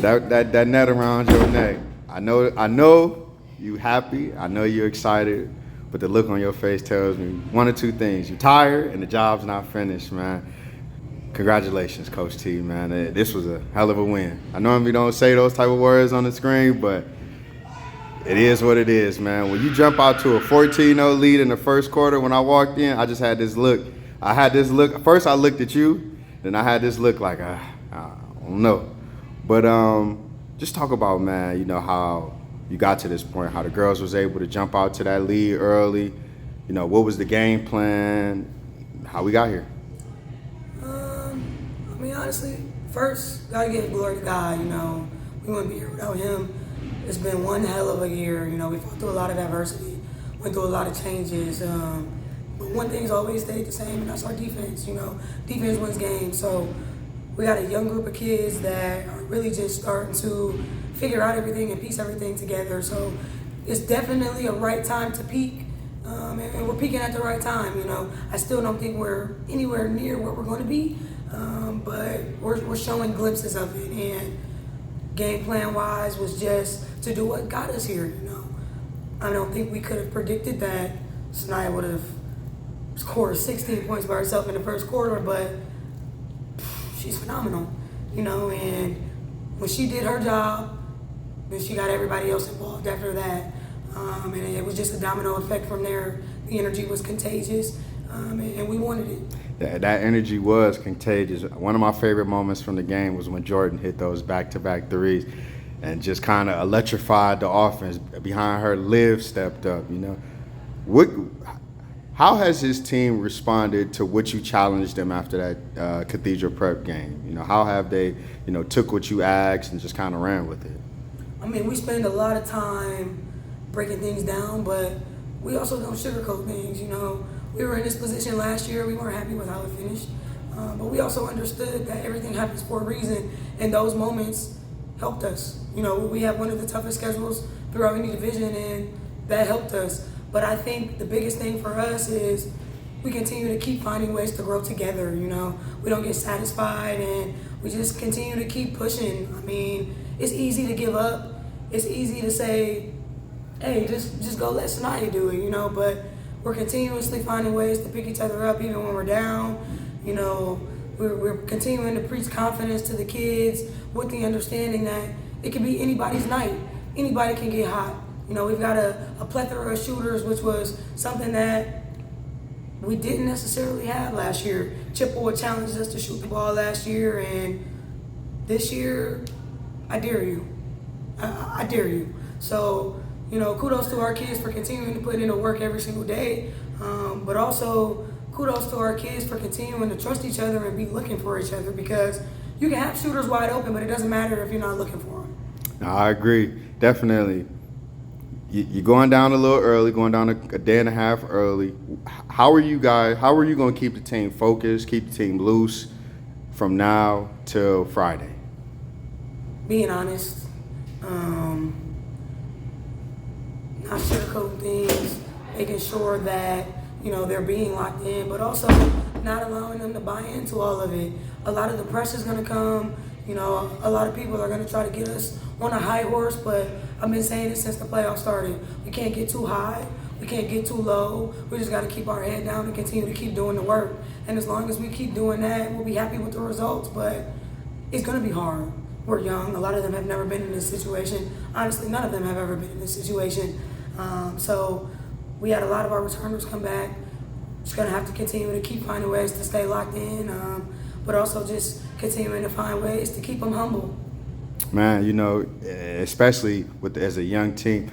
that net around your neck. I know you happy. I know you're excited, but the look on your face tells me one or two things: you're tired and the job's not finished, man. Congratulations, Coach T, man. This was a hell of a win. I normally don't say those type of words on the screen, but it is what it is, man. When you jump out to a 14-0 lead in the first quarter, when I walked in, I just had this look. First I looked at you, then I had this look like, I don't know. But just talk about, man, how you got to this point, how the girls was able to jump out to that lead early. What was the game plan, how we got here? Honestly, first, gotta give glory to God. We wouldn't be here without Him. It's been one hell of a year. We fought through a lot of adversity, went through a lot of changes. But one thing's always stayed the same, and that's our defense. Defense wins games. So we got a young group of kids that are really just starting to figure out everything and piece everything together. So it's definitely a right time to peak, and we're peaking at the right time. I still don't think we're anywhere near where we're going to be. But we're showing glimpses of it, and game plan wise was just to do what got us here. I don't think we could have predicted that Sanaya would have scored 16 points by herself in the first quarter, but she's phenomenal, and when she did her job, then she got everybody else involved after that, and it was just a domino effect from there. The energy was contagious, and we wanted it. That energy was contagious. One of my favorite moments from the game was when Jordan hit those back-to-back threes and just kind of electrified the offense. Behind her, Liv stepped up, How has his team responded to what you challenged them after that Cathedral Prep game? How have they, took what you asked and just kind of ran with it? We spend a lot of time breaking things down, but we also don't sugarcoat things, We were in this position last year. We weren't happy with how it finished. But we also understood that everything happens for a reason, and those moments helped us. We have one of the toughest schedules throughout any division, and that helped us. But I think the biggest thing for us is we continue to keep finding ways to grow together, We don't get satisfied, and we just continue to keep pushing. It's easy to give up. It's easy to say, hey, just go let Sanaya do it, but we're continuously finding ways to pick each other up even when we're down. We're continuing to preach confidence to the kids with the understanding that it can be anybody's night. Anybody can get hot. We've got a plethora of shooters, which was something that we didn't necessarily have last year. Chippewa challenged us to shoot the ball last year, and this year, I dare you. I dare you. So, kudos to our kids for continuing to put in the work every single day, but also kudos to our kids for continuing to trust each other and be looking for each other, because you can have shooters wide open, but it doesn't matter if you're not looking for them. No, I agree, definitely. You're going down a little early, going down a day and a half early. How are you going to keep the team focused, keep the team loose from now till Friday? Being honest, not sugarcoating things, making sure that, they're being locked in, but also not allowing them to buy into all of it. A lot of the pressure's going to come. A lot of people are going to try to get us on a high horse, but I've been saying it since the playoffs started. We can't get too high. We can't get too low. We just got to keep our head down and continue to keep doing the work. And as long as we keep doing that, we'll be happy with the results, but it's going to be hard. We're young. A lot of them have never been in this situation. Honestly, none of them have ever been in this situation. So we had a lot of our returners come back. Just going to have to continue to keep finding ways to stay locked in, but also just continuing to find ways to keep them humble. Man, especially as a young team,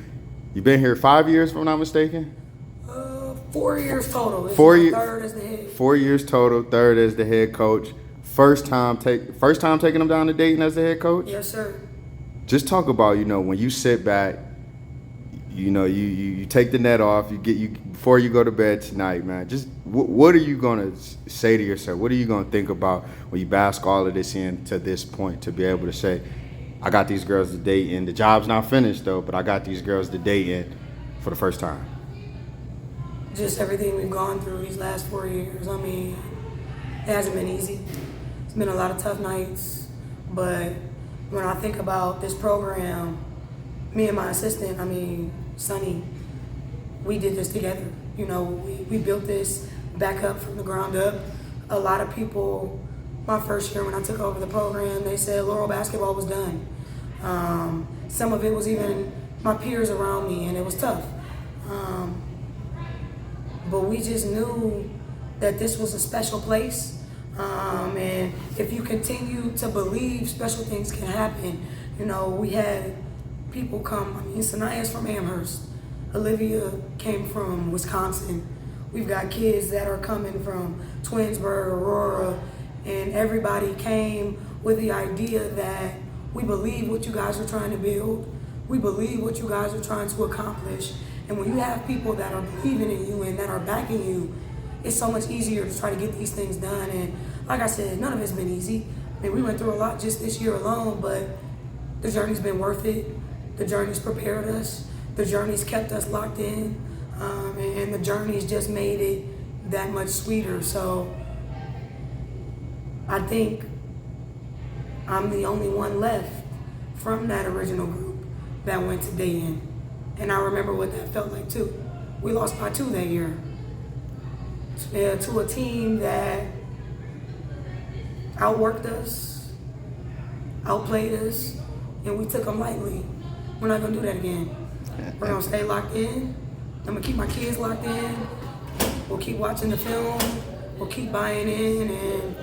you've been here 5 years, if I'm not mistaken? 4 years total. This 4 is my years. third as the head. 4 years total, third as the head coach. First time taking them down to Dayton as the head coach? Yes, sir. Just talk about, when you sit back, you take the net off, before you go to bed tonight, man. Just what are you gonna say to yourself? What are you gonna think about when you bask all of this in to this point, to be able to say, I got these girls to Dayton. The job's not finished though, but I got these girls to Dayton for the first time. Just everything we've gone through these last 4 years. It hasn't been easy. It's been a lot of tough nights, but when I think about this program, me and my assistant, Sonny, we did this together. You know, we built this back up from the ground up. A lot of people, my first year when I took over the program, they said Laurel basketball was done. Some of it was even my peers around me, and it was tough. But we just knew that this was a special place. And if you continue to believe, special things can happen. You know, we had people come. Sanaya's from Amherst. Olivia came from Wisconsin. We've got kids that are coming from Twinsburg, Aurora, and everybody came with the idea that we believe what you guys are trying to build. We believe what you guys are trying to accomplish. And when you have people that are believing in you and that are backing you, it's so much easier to try to get these things done. And like I said, none of it's been easy. We went through a lot just this year alone, but the journey's been worth it. The journey's prepared us. The journey's kept us locked in. And the journey's just made it that much sweeter. So I think I'm the only one left from that original group that went to day in. And I remember what that felt like too. We lost by 2 that year. To a team that outworked us, outplayed us, and we took them lightly. We're not gonna do that again. We're gonna stay locked in. I'm gonna keep my kids locked in. We'll keep watching the film. We'll keep buying in, and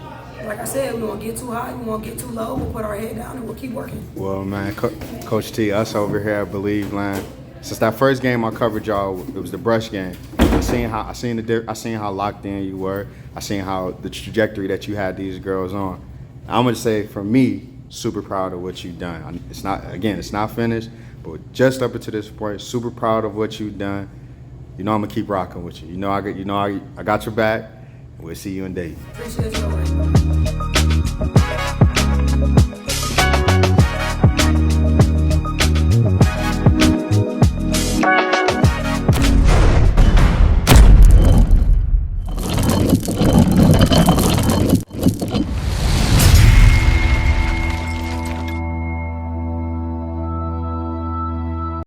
like I said, we won't get too high, we won't get too low. We'll put our head down and we'll keep working. Well, man, Coach T, us over here at Believe Land. Since that first game I covered y'all, it was the Brush game. I seen how locked in you were. I seen how the trajectory that you had these girls on. I'm gonna say, for me, super proud of what you've done. It's not finished, but just up until this point, super proud of what you've done. You know I'm gonna keep rocking with you. You know I got your back. We'll see you in Dayton. Appreciate you.